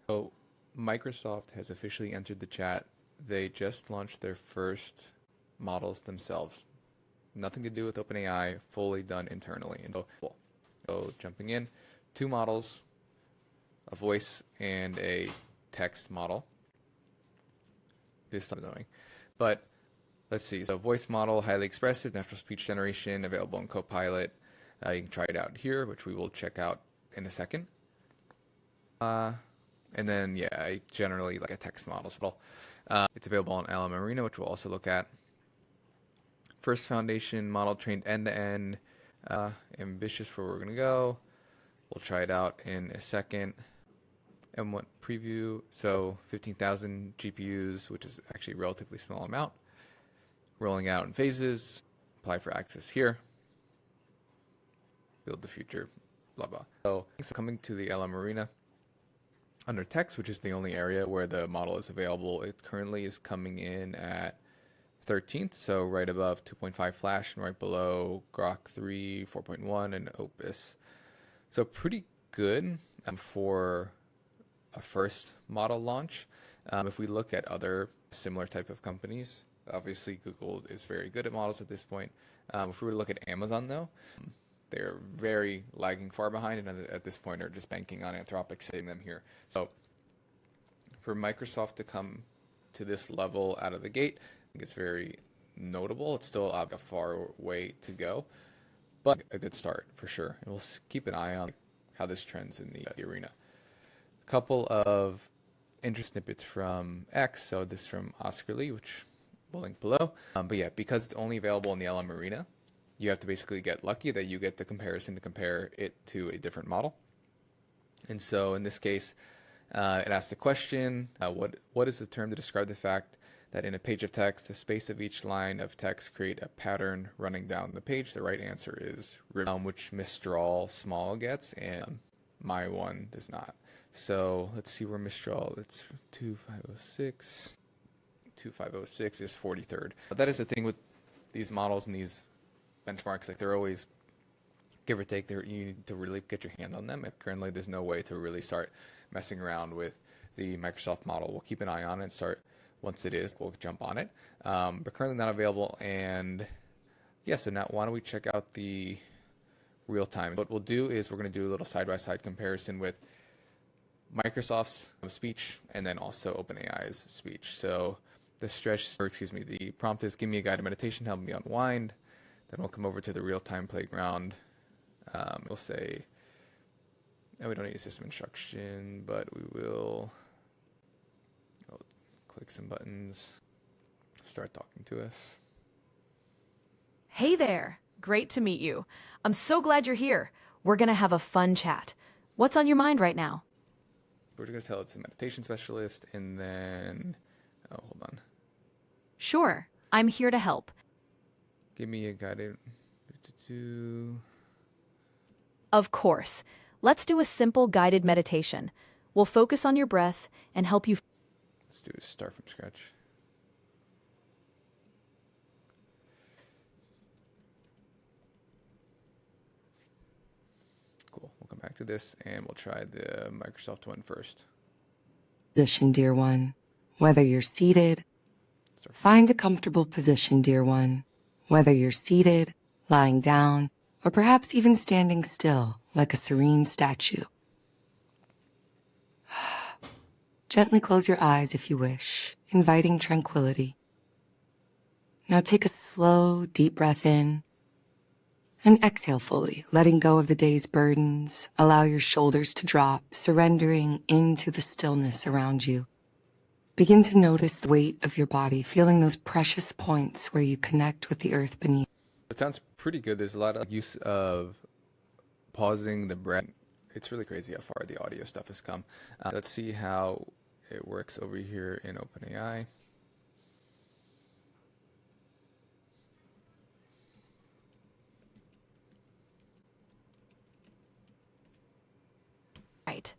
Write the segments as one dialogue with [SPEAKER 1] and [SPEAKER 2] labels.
[SPEAKER 1] So Microsoft has officially entered the chat. They just launched their first models themselves. Nothing to do with OpenAI, fully done internally. And so jumping in, two models, a voice and a text model. This is annoying. But let's see. So voice model, highly expressive, natural speech generation, available in Copilot. You can try it out here, which we will check out in a second. And then, yeah, I generally like a text model. So it's available on LM Arena, which we'll also look at. First foundation model trained end-to-end. Ambitious for where we're going to go. We'll try it out in a second. M1 preview, so 15,000 GPUs, which is actually a relatively small amount. Rolling out in phases. Apply for access here. Build the future, blah, blah. So coming to the LM Arena. Under text, which is the only area where the model is available, it currently is coming in at 13th, so right above 2.5 Flash and right below Grok 3, 4.1, and Opus. So pretty good for a first model launch. If we look at other similar type of companies, obviously Google is very good at models at this point. If we were to look at Amazon, though, they're very lagging far behind, and at this point are just banking on Anthropic saving them here. So for Microsoft to come to this level out of the gate, I think it's very notable. It's still a far way to go, but a good start for sure. And we'll keep an eye on how this trends in the arena. A couple of interest snippets from X. So this is from Oscar Lee, which we'll link below. But yeah, because it's only available in the LM Arena, you have to basically get lucky that you get the comparison to compare it to a different model. And so in this case, it asked the question, what is the term to describe the fact that in a page of text, the space of each line of text create a pattern running down the page? The right answer is ribbon, which Mistral small gets, and my one does not. So let's see where Mistral, it's 2506. 2506 is 43rd. But that is the thing with these models and these benchmarks, like they're always give or take. You need to really get your hand on them. And currently, there's no way to really start messing around with the Microsoft model. We'll keep an eye on it and start once it is. We'll jump on it. But currently not available. And yeah, so now why don't we check out the real time? What we'll do is we're going to do a little side-by-side comparison with Microsoft's speech and then also OpenAI's speech. So the prompt is give me a guided meditation, help me unwind. Then we'll come over to the real-time playground. We'll say, we don't need a system instruction, but we will click some buttons, start talking to us.
[SPEAKER 2] Hey there. Great to meet you. I'm so glad you're here. We're going to have a fun chat. What's on your mind right now?
[SPEAKER 1] We're going to tell it's a meditation specialist, and then, hold on.
[SPEAKER 2] Sure. I'm here to help.
[SPEAKER 1] Give me a guided...
[SPEAKER 2] Of course. Let's do a simple guided meditation. We'll focus on your breath and help you.
[SPEAKER 1] Let's do a start from scratch. Cool. We'll come back to this and we'll try the Microsoft one first.
[SPEAKER 3] Position, dear one. Whether you're seated, find a comfortable position, dear one. Whether you're seated, lying down, or perhaps even standing still like a serene statue. Gently close your eyes if you wish, inviting tranquility. Now take a slow, deep breath in and exhale fully, letting go of the day's burdens. Allow your shoulders to drop, surrendering into the stillness around you. Begin to notice the weight of your body, feeling those precious points where you connect with the earth beneath.
[SPEAKER 1] It sounds pretty good. There's a lot of use of pausing the breath. It's really crazy how far the audio stuff has come. Let's see how it works over here in OpenAI.
[SPEAKER 2] Right.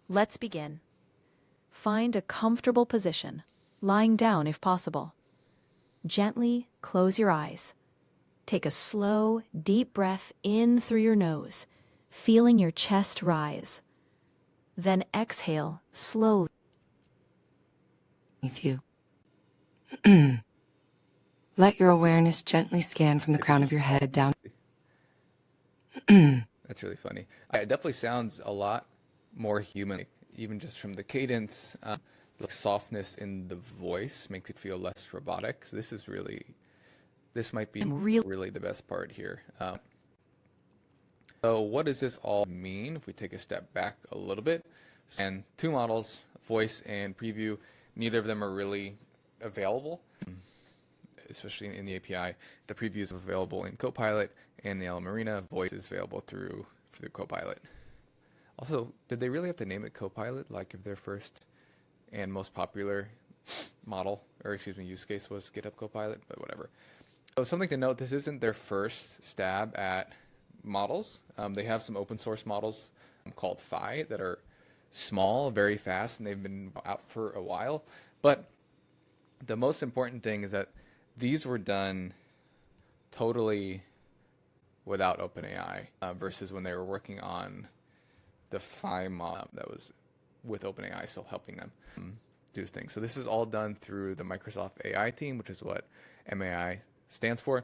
[SPEAKER 2] Let's begin. Find a comfortable position, lying down if possible. Gently close your eyes. Take a slow, deep breath in through your nose, feeling your chest rise. Then exhale slowly.
[SPEAKER 3] With you. Let your awareness gently scan from the crown of your head down.
[SPEAKER 1] That's really funny. It definitely sounds a lot more human, like, even just from the cadence. The softness in the voice makes it feel less robotic. So this might be really the best part here. So what does this all mean if we take a step back a little bit? And two models, voice and preview, neither of them are really available, especially in the API. The preview is available in Copilot, and the LM Arena voice is available through Copilot. Also, did they really have to name it Copilot? Like if their first and most popular model, or excuse me, use case was GitHub Copilot, but whatever. So something to note, this isn't their first stab at models. They have some open source models called Phi that are small, very fast, and they've been out for a while. But the most important thing is that these were done totally without OpenAI versus when they were working on the Phi model that was with OpenAI still helping them do things. So this is all done through the Microsoft AI team, which is what MAI stands for,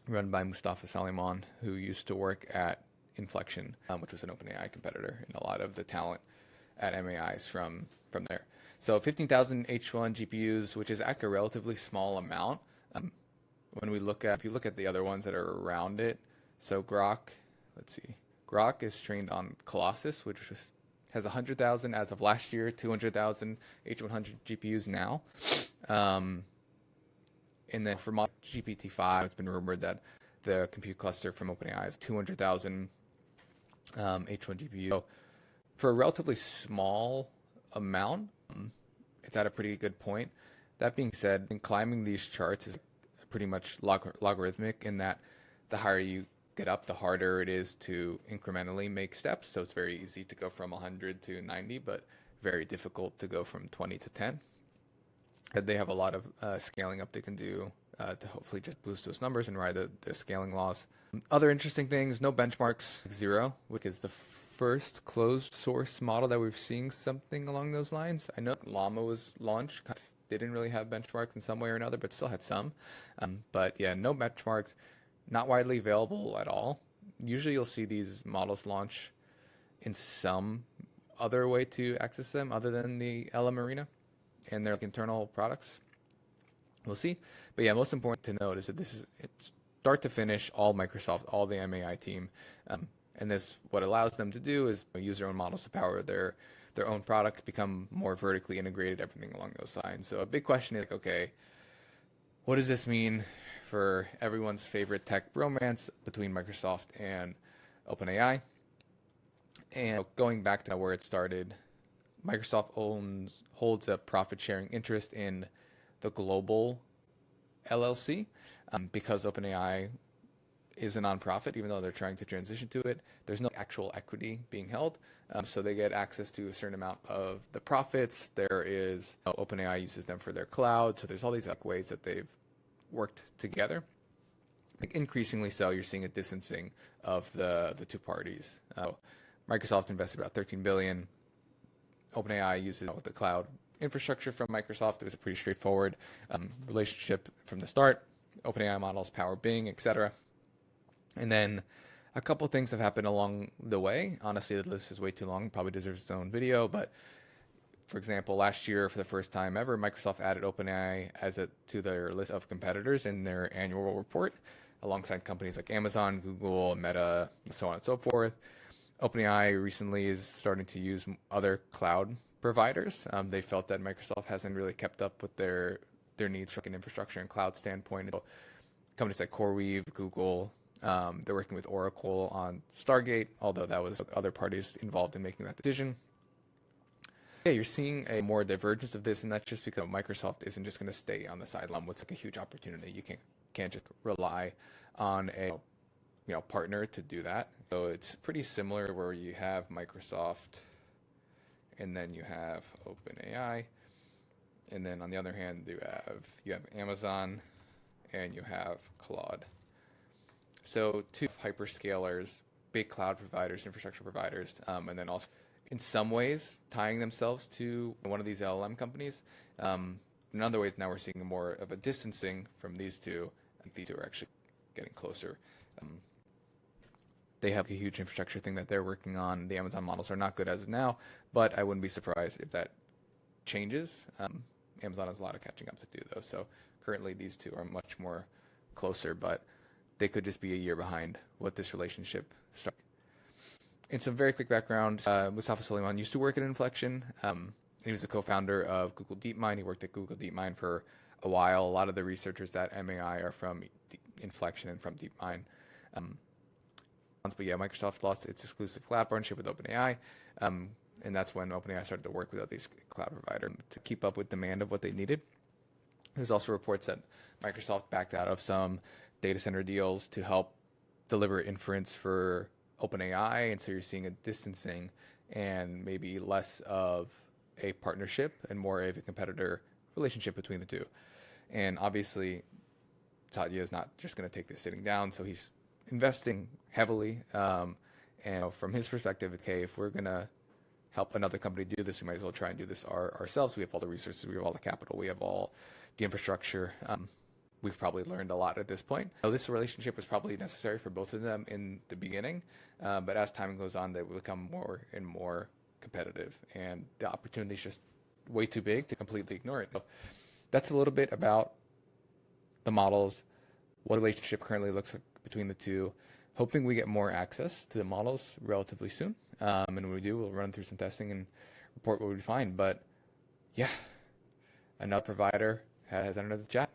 [SPEAKER 1] run by Mustafa Saliman, who used to work at Inflection, which was an OpenAI competitor, and a lot of the talent at MAI is from there. So 15,000 H1 GPUs, which is like a relatively small amount. When we look at, if you look at the other ones that are around it, so Grok, let's see, Grok is trained on Colossus, which has 100,000 as of last year, 200,000 H100 GPUs now. And then for GPT-5, it's been rumored that the compute cluster from OpenAI is 200,000 H1 GPU. So for a relatively small amount, it's at a pretty good point. That being said, climbing these charts is pretty much logarithmic in that the higher you get up, the harder it is to incrementally make steps. So it's very easy to go from 100 to 90, but very difficult to go from 20 to 10. They have a lot of scaling up they can do to hopefully just boost those numbers and ride the scaling laws. Other interesting things, no benchmarks, zero, which is the first closed source model that we're seeing something along those lines. I know Llama was launched. They didn't really have benchmarks in some way or another, but still had some. But yeah, no benchmarks, not widely available at all. Usually you'll see these models launch in some other way to access them other than the LM Arena and their internal products. We'll see. But yeah, most important to note is that it's start to finish all Microsoft, all the MAI team. And this, what allows them to do is use their own models to power their own product, become more vertically integrated, everything along those lines. So a big question is, like, okay, what does this mean for everyone's favorite tech bromance between Microsoft and OpenAI? And going back to where it started, Microsoft holds a profit-sharing interest in the global LLC because OpenAI is a nonprofit, even though they're trying to transition to it. There's no actual equity being held, so they get access to a certain amount of the profits. There is OpenAI uses them for their cloud, so there's all these ways that they've worked together. Like increasingly so, you're seeing a distancing of the two parties. Microsoft invested about $13 billion. OpenAI uses the cloud infrastructure from Microsoft. It was a pretty straightforward relationship from the start. OpenAI models power Bing, etc. And then a couple things have happened along the way. Honestly, the list is way too long, probably deserves its own video. But for example, last year, for the first time ever, Microsoft added OpenAI to their list of competitors in their annual report, alongside companies like Amazon, Google, Meta, so on and so forth. OpenAI recently is starting to use other cloud providers. They felt that Microsoft hasn't really kept up with their needs from an infrastructure and cloud standpoint. So companies like CoreWeave, Google, they're working with Oracle on Stargate, although that was other parties involved in making that decision. Yeah, you're seeing a more divergence of this, and that's just because Microsoft isn't just going to stay on the sideline. What's like a huge opportunity? You can't just rely on a partner to do that. So it's pretty similar where you have Microsoft, and then you have OpenAI, and then on the other hand, you have Amazon, and you have Claude. So two hyperscalers, big cloud providers, infrastructure providers, and then also in some ways tying themselves to one of these LLM companies. In other ways, now we're seeing more of a distancing from these two. I think these two are actually getting closer. They have a huge infrastructure thing that they're working on. The Amazon models are not good as of now, but I wouldn't be surprised if that changes. Amazon has a lot of catching up to do, though. So currently, these two are much more closer, but they could just be a year behind what this relationship started. In some very quick background, Mustafa Suleyman used to work at Inflection. He was a co-founder of Google DeepMind. He worked at Google DeepMind for a while. A lot of the researchers at MAI are from Inflection and from DeepMind. But yeah, Microsoft lost its exclusive cloud partnership with OpenAI, and that's when OpenAI started to work with these cloud providers to keep up with demand of what they needed. There's also reports that Microsoft backed out of some data center deals to help deliver inference for OpenAI, and so you're seeing a distancing and maybe less of a partnership and more of a competitor relationship between the two. And obviously, Satya is not just going to take this sitting down, so he's investing heavily. And from his perspective, okay, if we're going to help another company do this, we might as well try and do this ourselves. We have all the resources, we have all the capital, we have all the infrastructure. We've probably learned a lot at this point. So this relationship was probably necessary for both of them in the beginning, but as time goes on, they will become more and more competitive, and the opportunity is just way too big to completely ignore it. So that's a little bit about the models, what relationship currently looks like between the two. Hoping we get more access to the models relatively soon. And when we do, we'll run through some testing and report what we find. But yeah, another provider has entered the chat.